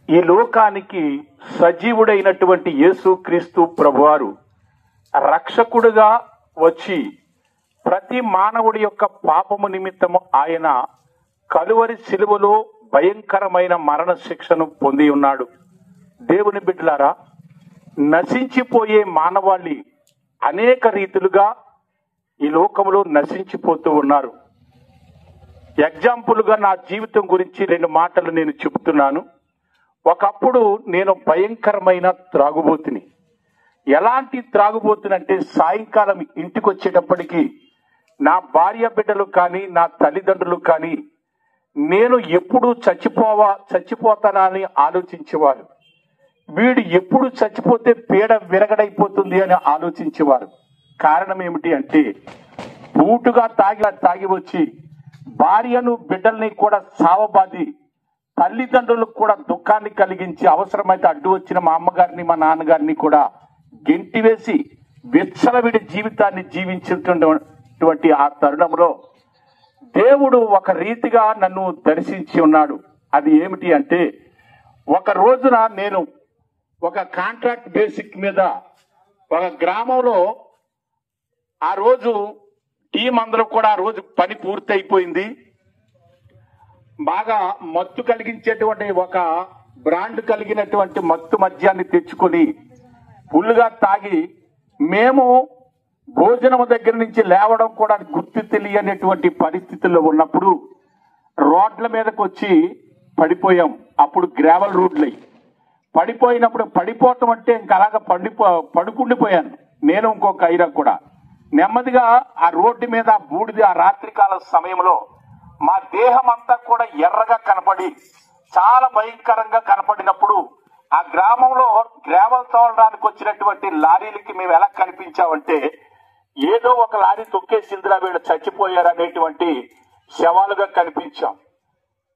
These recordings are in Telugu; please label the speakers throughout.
Speaker 1: ఈ లోకానికి సజీవుడైనటువంటి యేసుక్రీస్తు ప్రభువారు రక్షకుడుగా వచ్చి ప్రతి మానవుడి యొక్క పాపము నిమిత్తము ఆయన కలువరి శిలువలో భయంకరమైన మరణ శిక్షను పొంది ఉన్నాడు. దేవుని బిడ్డలారా, నశించిపోయే మానవాళి అనేక రీతులుగా ఈ లోకంలో నశించిపోతూ ఉన్నారు. ఎగ్జాంపుల్గా నా జీవితం గురించి 2 మాటలు నేను చెబుతున్నాను. ఒకప్పుడు నేను భయంకరమైన త్రాగుబోతుని. ఎలాంటి త్రాగుబోతునంటే సాయంకాలం ఇంటికి వచ్చేటప్పటికి నా భార్య బిడ్డలు కానీ నా తల్లిదండ్రులు కానీ నేను ఎప్పుడు చచ్చిపోతానా అని ఆలోచించేవారు. వీడు ఎప్పుడు చచ్చిపోతే పీడ విరగడైపోతుంది అని ఆలోచించేవారు. కారణం ఏమిటి అంటే బూటుగా తాగి వచ్చి భార్యను బిడ్డల్ని కూడా సావబాది తల్లిదండ్రులకు కూడా దుఃఖాన్ని కలిగించి అవసరమైతే అడ్డు వచ్చిన మా అమ్మగారిని మా నాన్నగారిని కూడా గెంటివేసి విచ్చలవిడి జీవితాన్ని జీవించేటువంటి ఆ తరుణంలో దేవుడు ఒక రీతిగా నన్ను దర్శించి ఉన్నాడు. అది ఏమిటి అంటే, ఒక రోజున నేను ఒక కాంట్రాక్ట్ బేసిక్ మీద ఒక గ్రామంలో ఆ రోజు టీం అందరూ కూడా ఆ రోజు పని పూర్తి అయిపోయింది. బాగా మత్తు కలిగించేటువంటి ఒక బ్రాండ్ కలిగినటువంటి మత్తు మద్యాన్ని తెచ్చుకొని ఫుల్గా తాగి మేము భోజనం దగ్గర నుంచి లేవడం కూడా గుర్తు తెలియనటువంటి పరిస్థితుల్లో ఉన్నప్పుడు రోడ్ల మీదకి వచ్చి పడిపోయాం. అప్పుడు గ్రావెల్ రోడ్లు పడిపోయినప్పుడు పడిపోవటం అంటే ఇంకా అలాగా పడుకుండిపోయాను నేను ఇంకొక ఐరా కూడా. నెమ్మదిగా ఆ రోడ్డు మీద బూడిది ఆ రాత్రికాల సమయంలో మా దేహం అంతా కూడా ఎర్రగా కనపడి చాలా భయంకరంగా కనపడినప్పుడు ఆ గ్రామంలో గ్రావెల్ తోలడానికి వచ్చినటువంటి లారీలకి మేము ఎలా కనిపించామంటే ఏదో ఒక లారీ తొక్కేసిందిరా వీళ్ళు చచ్చిపోయారనేటువంటి శవాలుగా కనిపించాం.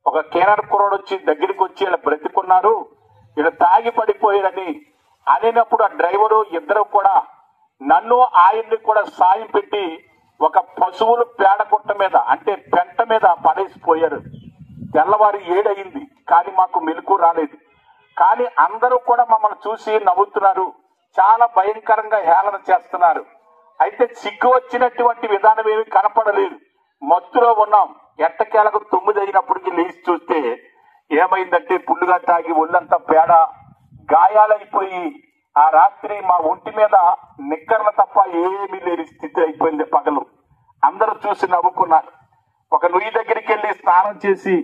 Speaker 1: ఒక కేరళ కుర్రోడు వచ్చి దగ్గరికి వచ్చి ఇలా బ్రతికున్నారు, ఇలా తాగి పడిపోయారని అనేటప్పుడు ఆ డ్రైవరు ఇద్దరు కూడా నన్ను ఆయన్ని కూడా సాయం పెట్టి ఒక పశువులు పేడగుట్ట మీద అంటే పెంట మీద పడేసిపోయారు. తెల్లవారి 7 అయింది కానీ మాకు మెలకు రాలేదు. కానీ అందరూ కూడా మమ్మల్ని చూసి నవ్వుతున్నారు, చాలా భయంకరంగా హేళన చేస్తున్నారు. అయితే సిగ్గు వచ్చినటువంటి విధానం ఏమి కనపడలేదు. మత్తులో ఉన్నాం. ఎట్టకేలకు 9 అయినప్పటికీ లేచి చూస్తే ఏమైందంటే పుల్లుగా తాగి ఒళ్ళంతా పేడ గాయాలైపోయి ఆ రాత్రి మా ఒంటి మీద నిక్కర్ల తప్ప ఏమీ లేని స్థితి అయిపోయింది. పగలు అందరూ చూసి నవ్వుకున్నారు. ఒక నుయ్యి దగ్గరికి వెళ్ళి స్నానం చేసి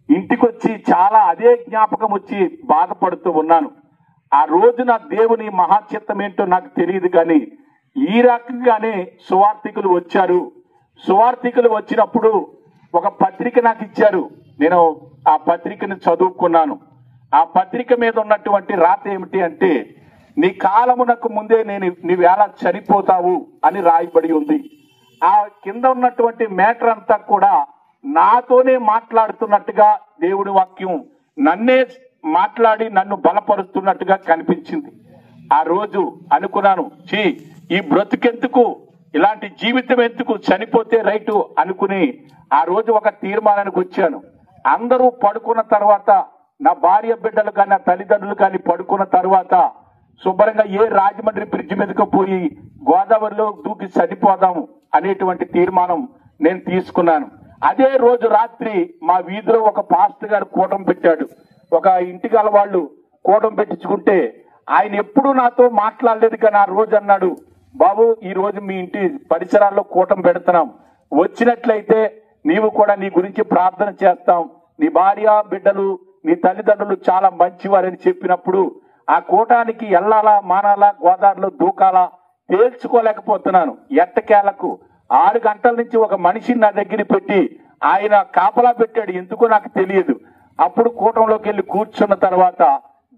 Speaker 1: ఇంటికి వచ్చి చాలా అదే జ్ఞాపకం వచ్చి బాధపడుతూ ఉన్నాను. ఆ రోజున దేవుని మహాచిత్తం ఏంటో నాకు తెలియదు కానీ ఈ రకంగానే సువార్థికులు వచ్చారు. సువార్థికులు వచ్చినప్పుడు ఒక పత్రిక నాకు ఇచ్చారు. నేను ఆ పత్రికను చదువుకున్నాను. ఆ పత్రిక మీద ఉన్నటువంటి రాత ఏమిటి అంటే, నీ కాలమునకు ముందే నీవేళ చనిపోతావు అని రాయబడి ఉంది. ఆ కింద ఉన్నటువంటి మ్యాటర్ అంతా కూడా నాతోనే మాట్లాడుతున్నట్టుగా దేవుడి వాక్యం నన్నే మాట్లాడి నన్ను బలపరుస్తున్నట్టుగా కనిపించింది. ఆ రోజు అనుకున్నాను, ఈ బ్రతుకెందుకు, ఇలాంటి జీవితం ఎందుకు, చనిపోతే రైటు అనుకుని ఆ రోజు ఒక తీర్మానానికి వచ్చాను. అందరూ పడుకున్న తర్వాత నా భార్య బిడ్డలు కానీ నా తల్లిదండ్రులు కానీ పడుకున్న తర్వాత శుభ్రంగా రాజమండ్రి బ్రిడ్జ్ మీదకి పోయి గోదావరిలో దూకి చనిపోదాము అనేటువంటి తీర్మానం నేను తీసుకున్నాను. అదే రోజు రాత్రి మా వీధిలో ఒక పాస్టర్ గారు కూటం పెట్టాడు. ఒక ఇంటికి వాళ్ళు కూటం పెట్టించుకుంటే ఆయన ఎప్పుడు నాతో మాట్లాడలేదు కానీ ఆ రోజు అన్నాడు, బాబు ఈ రోజు మీ ఇంటి పరిసరాల్లో కూటం పెడుతున్నాం, వచ్చినట్లయితే నీవు కూడా నీ గురించి ప్రార్థన చేస్తాం, నీ భార్య బిడ్డలు నీ తల్లిదండ్రులు చాలా మంచివారని చెప్పినప్పుడు ఆ కూటానికి వెళ్ళాలా మానాలా గోదావరిలో దూకాలా తేల్చుకోలేకపోతున్నాను. ఎట్టకేలకు 6 గంటల నుంచి ఒక మనిషిని నా దగ్గర పెట్టి ఆయన కాపలా పెట్టాడు, ఎందుకో నాకు తెలియదు. అప్పుడు కూటంలోకి వెళ్ళి కూర్చున్న తర్వాత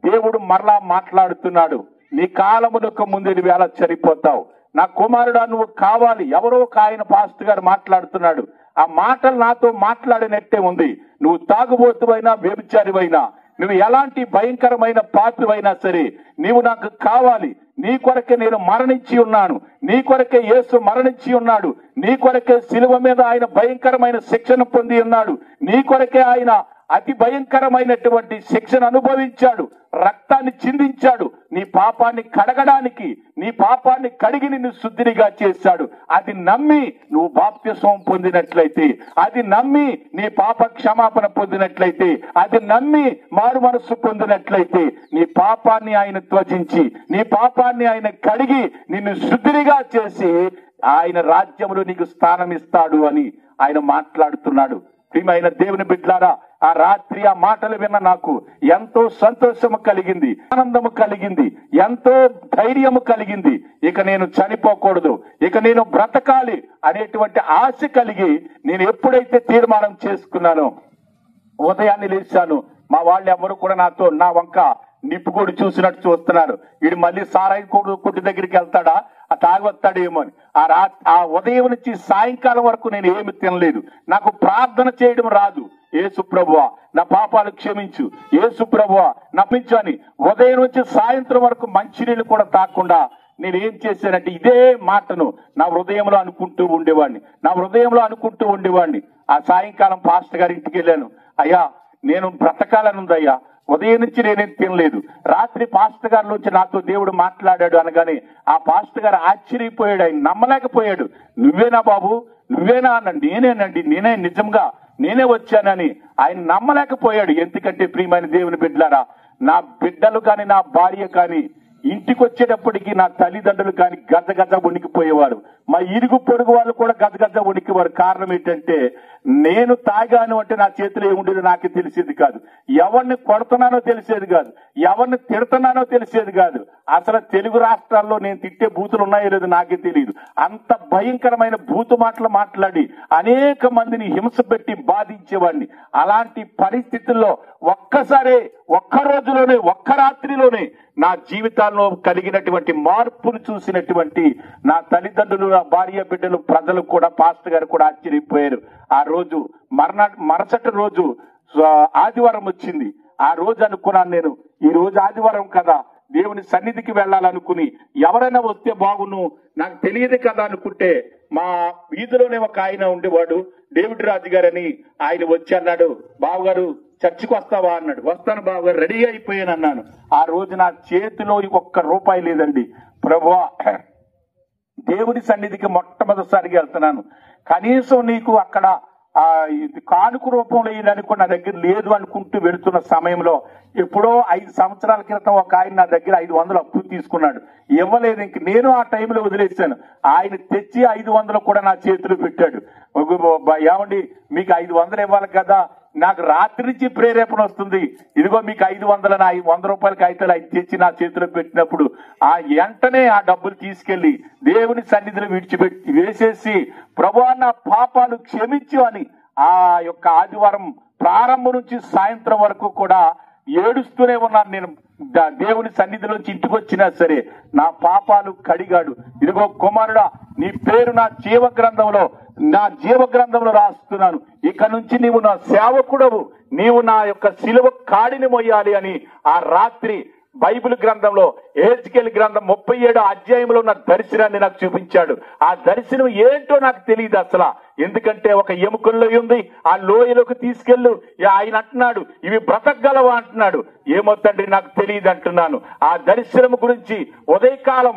Speaker 1: దేవుడు మరలా మాట్లాడుతున్నాడు, నీ కాలమునకు ముందు వేళ చనిపోతావు, నా కుమారుడా నువ్వు కావాలి. ఎవరో ఒక ఆయన పాస్టర్ గారు మాట్లాడుతున్నాడు. ఆ మాటలు నాతో మాట్లాడినట్టే ఉంది. నువ్వు తాగుబోతువైనా వ్యభిచారివైనా నువ్వు ఎలాంటి భయంకరమైన పాపివైనా సరే నీవు నాకు కావాలి, నీ కొరకే నేను మరణించి ఉన్నాను, నీ కొరకే యేసు మరణించి ఉన్నాడు, నీ కొరకే శిలువ మీద ఆయన భయంకరమైన శిక్షను పొంది ఉన్నాడు, నీ కొరకే ఆయన అతి భయంకరమైనటువంటి శిక్షను అనుభవించాడు, రక్తాన్ని చిందించాడు నీ పాపాన్ని కడగడానికి, నీ పాపాన్ని కడిగి నిన్ను శుద్ధిగా చేశాడు. అది నమ్మి నువ్వు బాప్తిస్మం పొందినట్లయితే, అది నమ్మి నీ పాప క్షమాపణ పొందినట్లయితే, అది నమ్మి మారు మనస్సు పొందినట్లయితే నీ పాపాన్ని ఆయన త్వజించి, నీ పాపాన్ని ఆయన కడిగి నిన్ను శుద్ధిగా చేసి ఆయన రాజ్యంలో నీకు స్థానం ఇస్తాడు అని ఆయన మాట్లాడుతున్నాడు. ప్రియమైన దేవుని బిడ్డలారా, ఆ రాత్రి ఆ మాటలు విన్న నాకు ఎంతో సంతోషము కలిగింది, ఆనందము కలిగింది, ఎంతో ధైర్యము కలిగింది. ఇక నేను చనిపోకూడదు, ఇక నేను బ్రతకాలి అనేటువంటి ఆశ కలిగి నేను ఎప్పుడైతే తీర్మానం చేసుకున్నానో, ఉదయాన్నే లేచాను. మా వాళ్ళు ఎవరు కూడా నా వంక నిప్పుకోడి చూసినట్టు చూస్తున్నారు. వీడు మళ్ళీ సారాయి కొట్టు దగ్గరికి వెళ్తాడా, ఆ తాగొస్తాడేమో అని. ఆ ఉదయం నుంచి సాయంకాలం వరకు నేను ఏమి తినలేదు. నాకు ప్రార్థన చేయడం రాదు. యేసు ప్రభువా నా పాపాలు క్షమించు, యేసు ప్రభువా నమ్మించు అని ఉదయం నుంచి సాయంత్రం వరకు మంచినీళ్ళు కూడా తాగకుండా నేను ఏం చేశానంటే ఇదే మాటను నా హృదయంలో అనుకుంటూ ఉండేవాడిని. ఆ సాయంకాలం పాస్టర్ గారి ఇంటికి వెళ్ళాను. అయ్యా నేను బ్రతకాలని ఉందయ్యా, ఉదయం నుంచి నేనేం తినలేదు. రాత్రి పాస్టర్ గారి నుంచి నాతో దేవుడు మాట్లాడాడు అనగానే ఆ పాస్టర్ గారు ఆశ్చర్యపోయాడు, ఆయన నమ్మలేకపోయాడు. నువ్వేనా బాబు, నువ్వేనా అన్నాడు. నేనే నిజంగా నేనే వచ్చానని ఆయన నమ్మలేకపోయాడు. ఎందుకంటే ప్రియమైన దేవుని బిడ్డలారా, నా బిడ్డలు కానీ నా భార్య కానీ ఇంటికి వచ్చేటప్పటికి నా తల్లిదండ్రులు కానీ గజగజ వణికిపోయేవారు. మా ఇరుగు పొరుగు వాళ్ళు కూడా గజగజ వణికేవారు. కారణం ఏంటంటే నేను తాగాను అంటే నా చేతిలో ఏముండేదో నాకే తెలిసేది కాదు, ఎవరిని కొడుతున్నానో తెలిసేది కాదు, ఎవరిని తిడుతున్నానో తెలిసేది కాదు. అసలు తెలుగు రాష్ట్రాల్లో నేను తిట్టే బూతులు ఉన్నాయో లేదో నాకే తెలియదు. అంత భయంకరమైన బూతు మాటలు మాట్లాడి అనేక మందిని హింస పెట్టి బాధించేవాడిని. అలాంటి పరిస్థితుల్లో ఒక్క రోజులోనే ఒక్క రాత్రిలోనే నా జీవితాల్లో కలిగినటువంటి మార్పును చూసినటువంటి నా తల్లిదండ్రులు, నా భార్య బిడ్డలు, ప్రజలు కూడా, పాస్టర్ గారు కూడా ఆశ్చర్యపోయారు. ఆ రోజు మరుసటి రోజు ఆదివారం వచ్చింది. ఆ రోజు అనుకున్నాను నేను, ఈ రోజు ఆదివారం కదా, దేవుని సన్నిధికి వెళ్ళాలనుకుని ఎవరైనా వస్తే బాగును, నాకు తెలియదు కదా అనుకుంటే మా వీధిలోనే ఒక ఆయన ఉండేవాడు, డేవిడ్ రాజు గారని. ఆయన వచ్చి అన్నాడు, బావగారు చర్చికి వస్తావా అన్నాడు. వస్తాను బావగారు, రెడీ అయిపోయాను అన్నాను. ఆ రోజు నా చేతిలో ₹1 లేదండి. ప్రభువా దేవుడి సన్నిధికి మొట్టమొదటిసారిగా వెళ్తున్నాను, కనీసం నీకు అక్కడ కానుక రూపంలో ఇదని కూడా నా దగ్గర లేదు అనుకుంటూ వెళుతున్న సమయంలో ఎప్పుడో 5 సంవత్సరాల క్రితం ఒక ఆయన నా దగ్గర 500 అప్పు తీసుకున్నాడు, ఇవ్వలేదు. ఇంక నేను ఆ టైంలో వదిలేశాను. ఆయన తెచ్చి 500 కూడా నా చేతిలో పెట్టాడు. ఏమండి మీకు 500 ఇవ్వాలి కదా, నాకు రాత్రి నుంచి ప్రేరేపణ వస్తుంది, ఇదిగో మీకు 500 ₹100 కాగితాలు ఆయన తెచ్చి నా చేతిలో పెట్టినప్పుడు ఆ వెంటనే ఆ డబ్బులు తీసుకెళ్లి దేవుని సన్నిధిలో వేసేసి ప్రభువా నా పాపాలు క్షమించు అని ఆ యొక్క ఆదివారం ప్రారంభం నుంచి సాయంత్రం వరకు కూడా ఏడుస్తూనే ఉన్నాను. నేను దేవుని సన్నిధిలోంచి ఇంటికి వచ్చినా సరే నా పాపాలు కడిగాడు. ఇదిగో కుమారుడా నీ పేరు నా జీవ గ్రంథంలో రాస్తున్నాను, ఇక నుంచి నీవు నా సేవకుడవు, నీవు నా యొక్క సిలువ కాడిని మొయ్యాలి అని ఆ రాత్రి బైబిల్ గ్రంథంలో ఎహెజ్కేలు గ్రంథం 37వ అధ్యాయంలో ఉన్న దర్శనాన్ని నాకు చూపించాడు. ఆ దర్శనం ఏంటో నాకు తెలియదు అసలు, ఎందుకంటే ఒక ఎముకల్లో ఉంది, ఆ లోయలోకి తీసుకెళ్ళు. ఆయన అంటున్నాడు ఇవి బ్రతకగలవా అంటున్నాడు. ఏమో తండ్రి నాకు తెలియదు అంటున్నాను. ఆ దర్శనం గురించి ఉదయకాలం